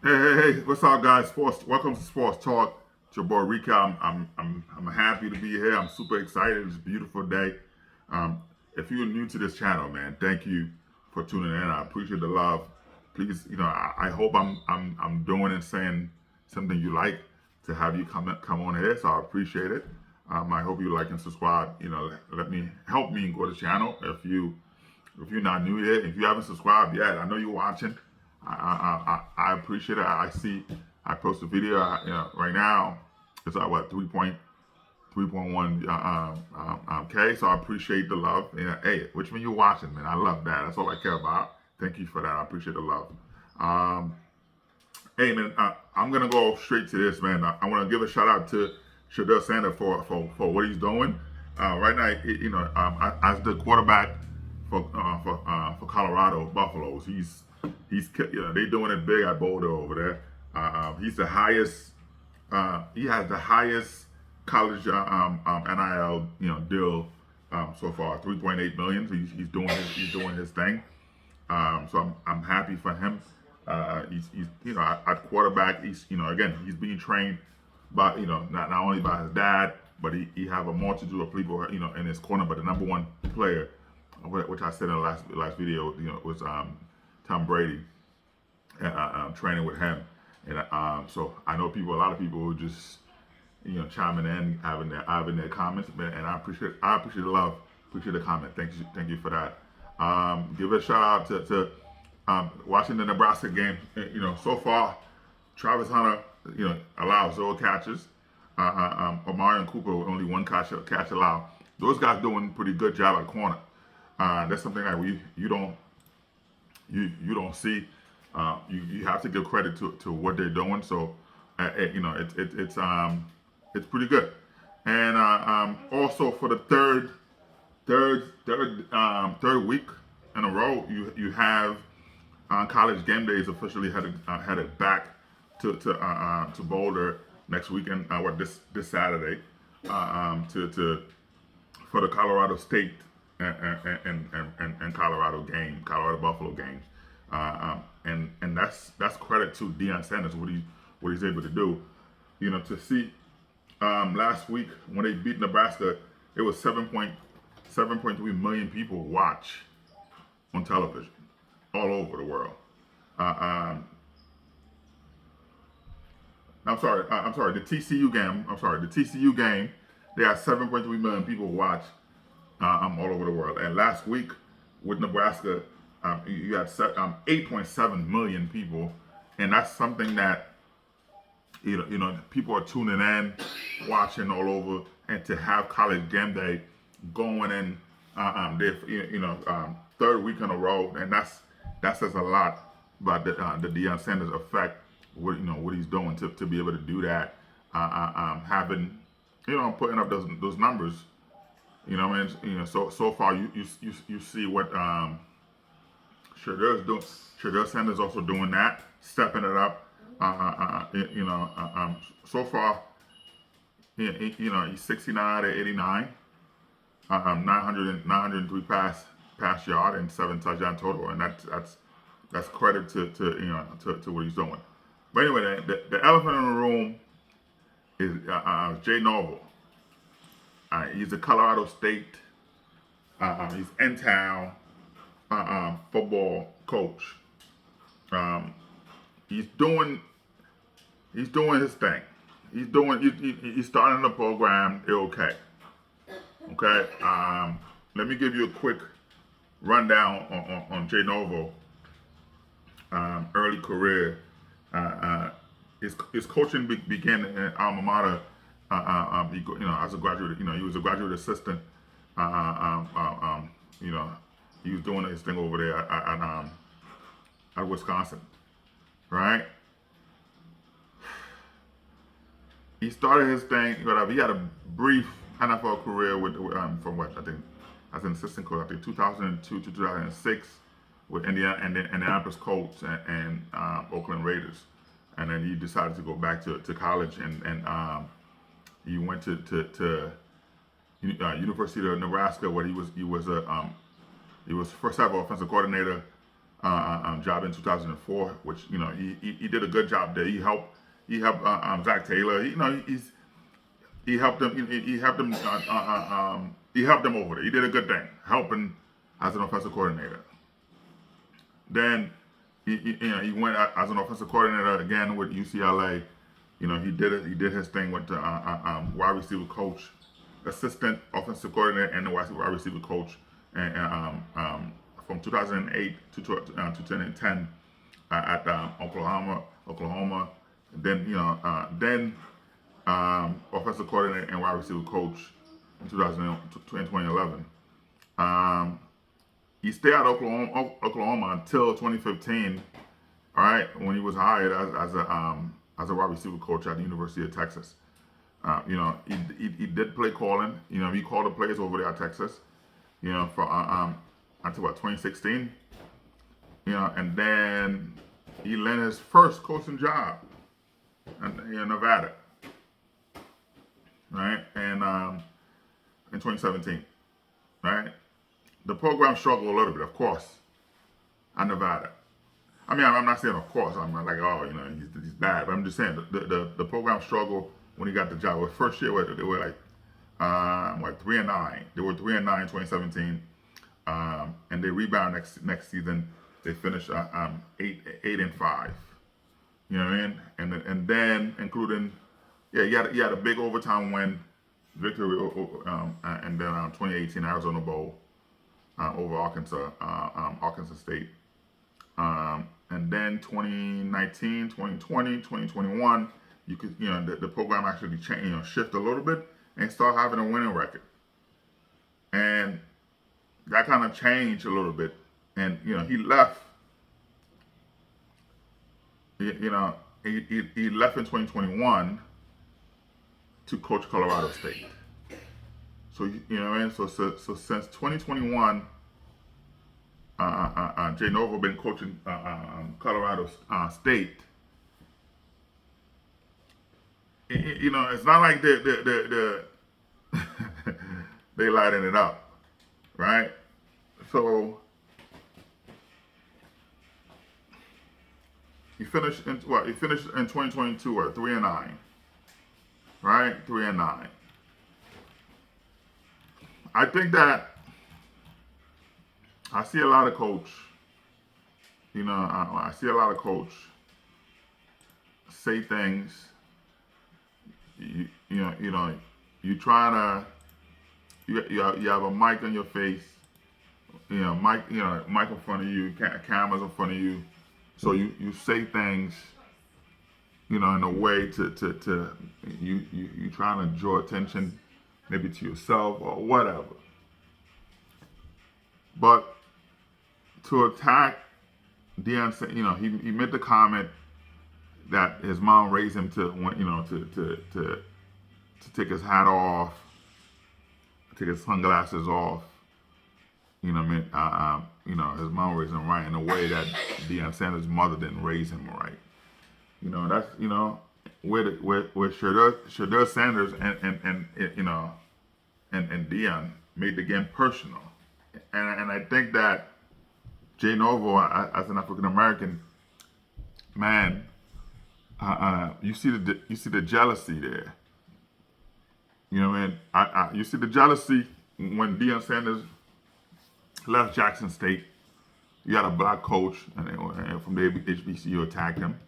Hey, what's up, guys? Sports. Welcome to Sports Talk. It's your boy Rika. I'm happy to be here. I'm super excited. It's a beautiful day. Um, if you're new to this channel, man, thank you for tuning in. I appreciate the love. Please, I hope I'm doing and saying something you like to have you come on here. So I appreciate it. I hope you like and subscribe. Let me help me grow the channel. If you're not new yet, if you haven't subscribed yet, I know you're watching. I appreciate it. I see. I post a video. Right now, it's at what 3.1 K. So I appreciate the love. Hey, which one you watching, man? I love that. That's all I care about. Thank you for that. I appreciate the love. Um, hey, man, I'm gonna go straight to this, man. I want to give a shout out to Shedeur Sanders for what he's doing. Right now, as the quarterback for Colorado Buffaloes, they doing it big at Boulder over there. He's the highest. He has the highest college NIL deal so far, 3.8 million. So he's doing his thing. So I'm happy for him. He's at quarterback. Again, he's being trained by not only by his dad, but he have a multitude of people in his corner. But the number one player, which I said in the last video, was Tom Brady, training with him. And so I know a lot of people who just chiming in, having their comments, and I appreciate the love, appreciate the comment. Thank you for that. Give a shout out to watching the Nebraska game. So far, Travis Hunter, allowed 0 catches. Omarion Cooper with only 1 catch allowed. Those guys doing a pretty good job at corner. That's something that you don't see. You have to give credit to what they're doing. So, it's pretty good. And also for the third week in a row, you have college game days officially headed back to Boulder next weekend. This Saturday, to for the Colorado State and Colorado Buffalo games, and that's credit to Deion Sanders what he's able to do. To see last week when they beat Nebraska, it was 7.3 million people watch on television all over the world. Uh, um, I'm sorry. The TCU game. I'm sorry. The TCU game. They had 7.3 million people watch all over the world. And last week with Nebraska, you had 8.7 million people, and that's something that people are tuning in, watching all over, and to have college game day going in third week in a row, and that says a lot about the Deion Sanders effect. What he's doing to be able to do that, having putting up those numbers. What I mean, so far you see what Shedeur's doing. Shedeur Sanders also doing that, stepping it up. So far, he's 69 to 89, 903 pass yard and 7 touchdown total, and that's credit to what he's doing. But anyway, the elephant in the room is Jay Norvell. He's a Colorado State. He's in town football coach. Um, he's doing his thing. He's starting the program. Okay. Okay. Let me give you a quick rundown on Jay Norvell early career. His coaching began in alma mater. As a graduate, he was a graduate assistant. Uh, um, um, um, you know, he was doing his thing over there at Wisconsin, right? He started his thing. He had a brief NFL career from what I think as an assistant coach. I think 2002 to 2006 with Indiana and the Indianapolis Colts and Oakland Raiders, and then he decided to go back to college and he went to University of Nebraska, where he was first ever offensive coordinator. job in 2004, which he did a good job there. He helped Zach Taylor. He helped them. He helped them. He helped them over there. He did a good thing, helping as an offensive coordinator. Then he went as an offensive coordinator again with UCLA. He did it. He did his thing with the wide receiver coach, assistant offensive coordinator, and the wide receiver coach, and from 2008 to 2010 at Oklahoma. Then offensive coordinator and wide receiver coach in 2011. He stayed at Oklahoma until 2015. All right, when he was hired as a wide receiver coach at the University of Texas. He did play calling. He called the players over there at Texas. For until 2016. And then he landed his first coaching job in Nevada. Right, and in 2017. Right, the program struggled a little bit, of course, at Nevada. I mean, I'm not saying of course. I'm not like, oh, he's bad. But I'm just saying the program struggled when he got the job. The first year they were like 3-9. They were 3-9 in 2017, and they rebound next season. They finished 8-5. You know what I mean? And then including he had a big overtime win, victory, and then 2018 Arizona Bowl over Arkansas State. And then 2019, 2020, 2021, you could, the program actually shift a little bit and start having a winning record. And that kind of changed a little bit. And, he left, he left in 2021 to coach Colorado State. So, you know what I mean? So since 2021, Jay Norvell been coaching Colorado State. It's not like they they lighting it up, right? So he finished in 2022 at 3-9, right? 3-9. I think that I see a lot of coach. I see a lot of coach say things. You trying to. You have a mic on your face. Mic in front of you. Cameras in front of you. So you say things. In a way to you trying to draw attention, maybe to yourself or whatever. But to attack Deion, he made the comment that his mom raised him to take his hat off, take his sunglasses off. His mom raised him right in a way that Deion Sanders' mother didn't raise him right. That's where Shedeur Sanders and Deion made the game personal. And I think that Jay Norvell, as an African American man, you see the jealousy there. You know what I mean? You see the jealousy when Deion Sanders left Jackson State. You had a black coach, and from the HBCU attacked him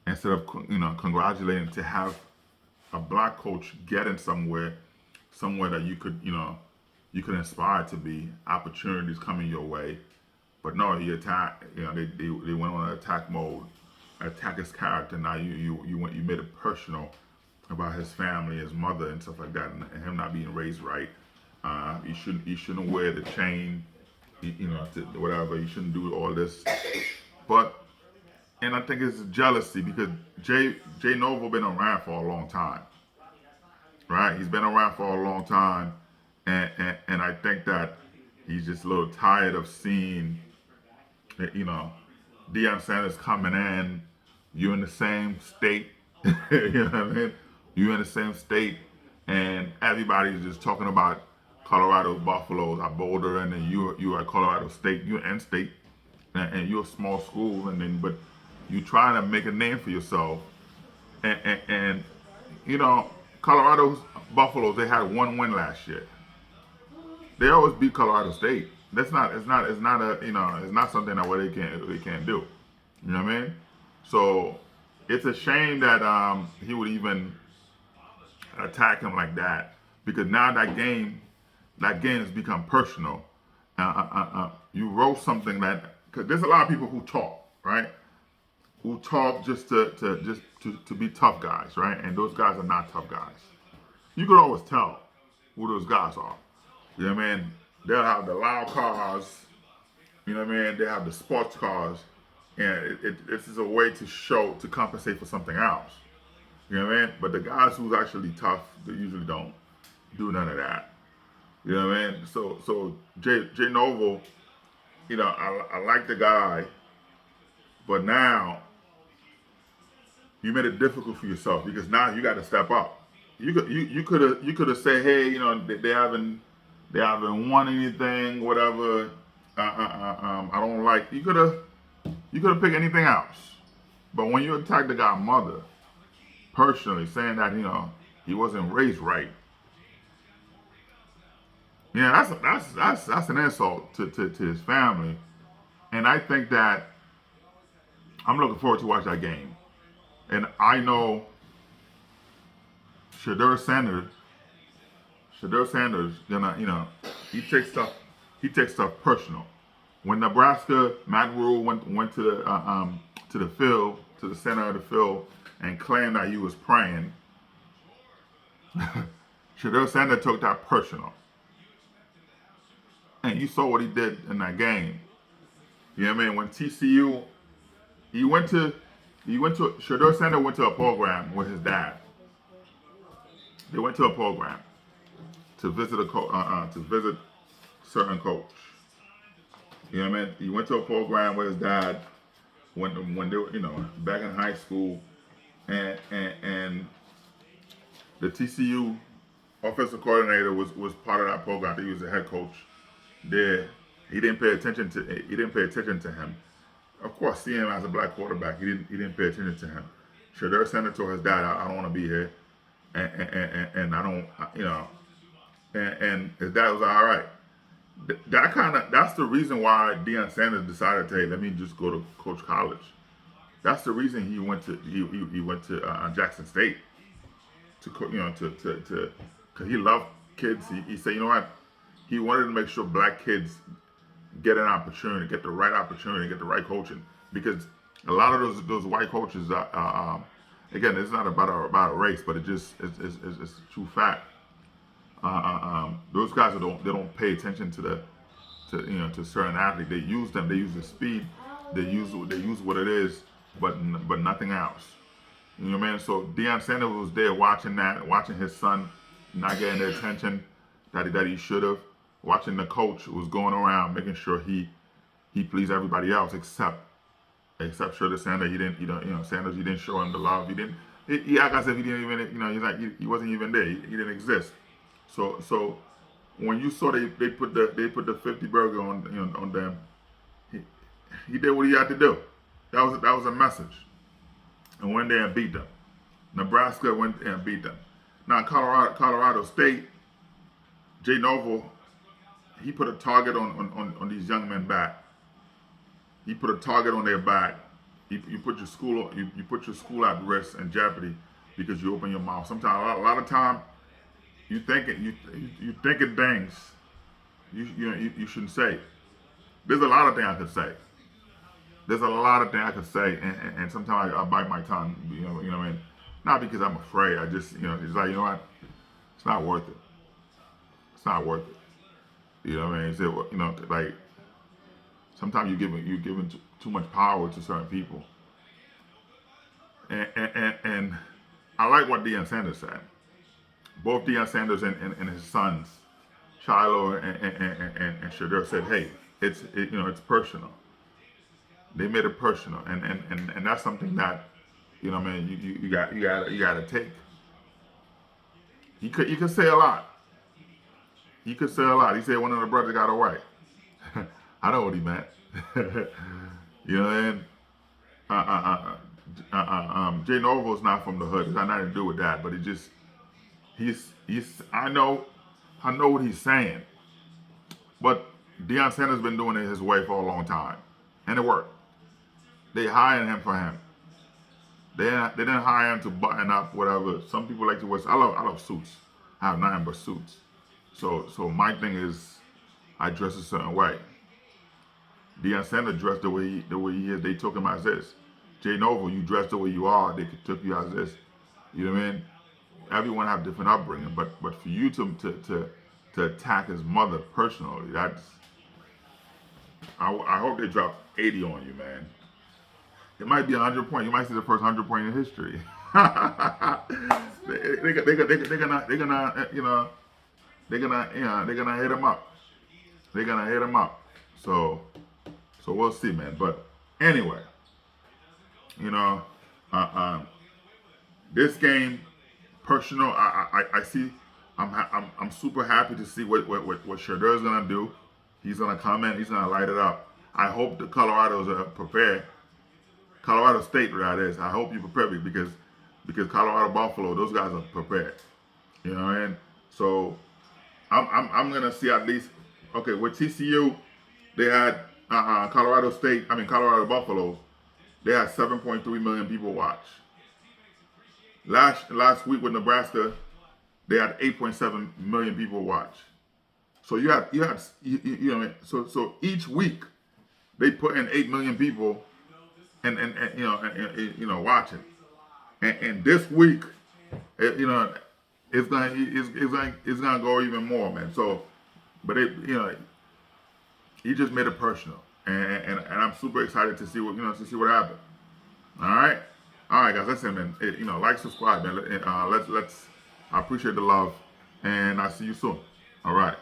instead of congratulating to have a black coach getting somewhere that you could you can inspire to be, opportunities coming your way. But no, he attacked. They went on an attack mode, attack his character. Now you made it personal about his family, his mother, and stuff like that, and him not being raised right. You shouldn't wear the chain, whatever. You shouldn't do all this. And I think it's jealousy because Jay Norvell been around for a long time, right? He's been around for a long time. And I think that he's just a little tired of seeing, Deion Sanders coming in. You're in the same state, you know what I mean? You're in the same state, and everybody's just talking about Colorado Buffaloes are Boulder, and then you are Colorado State. You're in state, and you're a small school, but you trying to make a name for yourself, and you know, Colorado's Buffaloes, they had one win last year. They always beat Colorado State. It's not it's not something that what they can't do. You know what I mean? So it's a shame that he would even attack him like that, because now that game has become personal. You wrote something that, because there's a lot of people who talk, right? Who talk just to be tough guys, right? And those guys are not tough guys. You could always tell who those guys are. You know what I mean? They'll have the loud cars. You know what I mean? They have the sports cars, and it's a way to compensate for something else. You know what I mean? But the guys who's actually tough, they usually don't do none of that. You know what I mean? So Jay Norvell, I like the guy, but now you made it difficult for yourself, because now you got to step up. You could have said, hey, they haven't won anything, whatever. I don't like. You could have picked anything else, but when you attack the guy's mother personally, saying that he wasn't raised right, yeah, that's an insult to his family, and I think that I'm looking forward to watch that game, and I know Shedeur Sanders, gonna he takes stuff personal. When Nebraska, Matt Rule went to the field, to the center of the field, and claimed that he was praying, Shedeur Sanders took that personal, and you saw what he did in that game. You know what I mean? When TCU, Shedeur Sanders went to a program with his dad. They went to a program to visit to visit certain coach. You know what I mean? He went to a program with his dad when they were back in high school, and the TCU offensive coordinator was part of that program. I think he was the head coach there. He didn't pay attention to him. Of course, seeing him as a black quarterback, he didn't pay attention to him. Shedeur Sanders told his dad, I don't want to be here, and I don't, and his dad was like, all right. That's the reason why Deion Sanders decided to, hey, let me just go to coach college. That's the reason he went to Jackson State because he loved kids. He said, you know what, he wanted to make sure black kids get an opportunity, get the right opportunity, get the right coaching, because a lot of those white coaches again, it's not about a race, but it's a true fact. Those guys they don't pay attention to certain athletes. They use them. They use the speed. They use what it is, but nothing else. You know what I mean? So Deion Sanders was there watching his son not getting the attention that he should have. Watching the coach who was going around making sure he pleased everybody else except Shedeur Sanders. Sanders, he didn't show him the love. He act as if he didn't even he's like he wasn't even there. He didn't exist. So when you saw they put the 50 burger on them, he did what he had to do. That was a message. And went there and beat them. Nebraska went there and beat them. Now Colorado State, Jay Norvell, he put a target on these young men back. He put a target on their back. You put your school at risk and jeopardy because you open your mouth. Sometimes a lot of time you thinking things you shouldn't say. There's a lot of things I could say. And sometimes I bite my tongue. You know what I mean? Not because I'm afraid. I just it's like, what? It's not worth it. It's not worth it. You know what I mean? Like sometimes you're giving too much power to certain people. And I like what Deion Sanders said. Both Deion Sanders and his sons, Shiloh and Shedeur, said, hey, it's personal. They made it personal, and that's something that you gotta take. He could say a lot. He said one of the brothers got away. I know what he meant. You know, and Jay Norvell's not from the hood. It's got nothing to do with that. But he's. I know what he's saying. But Deion Sanders been doing it his way for a long time, and it worked. They hired him for him. They didn't hire him to button up whatever. Some people like to wear. I love suits. I have nothing but suits. So my thing is, I dress a certain way. Deion Sanders dressed the way he is. They took him as this. Jay Noble, you dress the way you are. They took you as this. You know what I mean? Everyone have different upbringing, but for you to attack his mother personally, that's. I hope they drop 80 on you, man. It might be 100 points. You might see the first 100 point in history. They're gonna hit him up. They're gonna hit him up. So we'll see, man. But anyway, you know, this game, personal. I see. I'm super happy to see what Shedeur's gonna do. He's gonna come in. He's gonna light it up. I hope the Colorado's are prepared. Colorado State, that is. I hope you prepared because Colorado Buffalo, those guys are prepared. You know, and so I'm gonna see at least. Okay, with TCU, they had Colorado Buffalo. They had 7.3 million people watch. Last week with Nebraska, they had 8.7 million people watch. So you know, so each week they put in 8 million people and watching. And this week, it's gonna go even more, man. So, but he just made it personal, and I'm super excited to see what happens. All right, guys. Listen, man. Like, subscribe, man. Let's. I appreciate the love, and I'll see you soon. All right.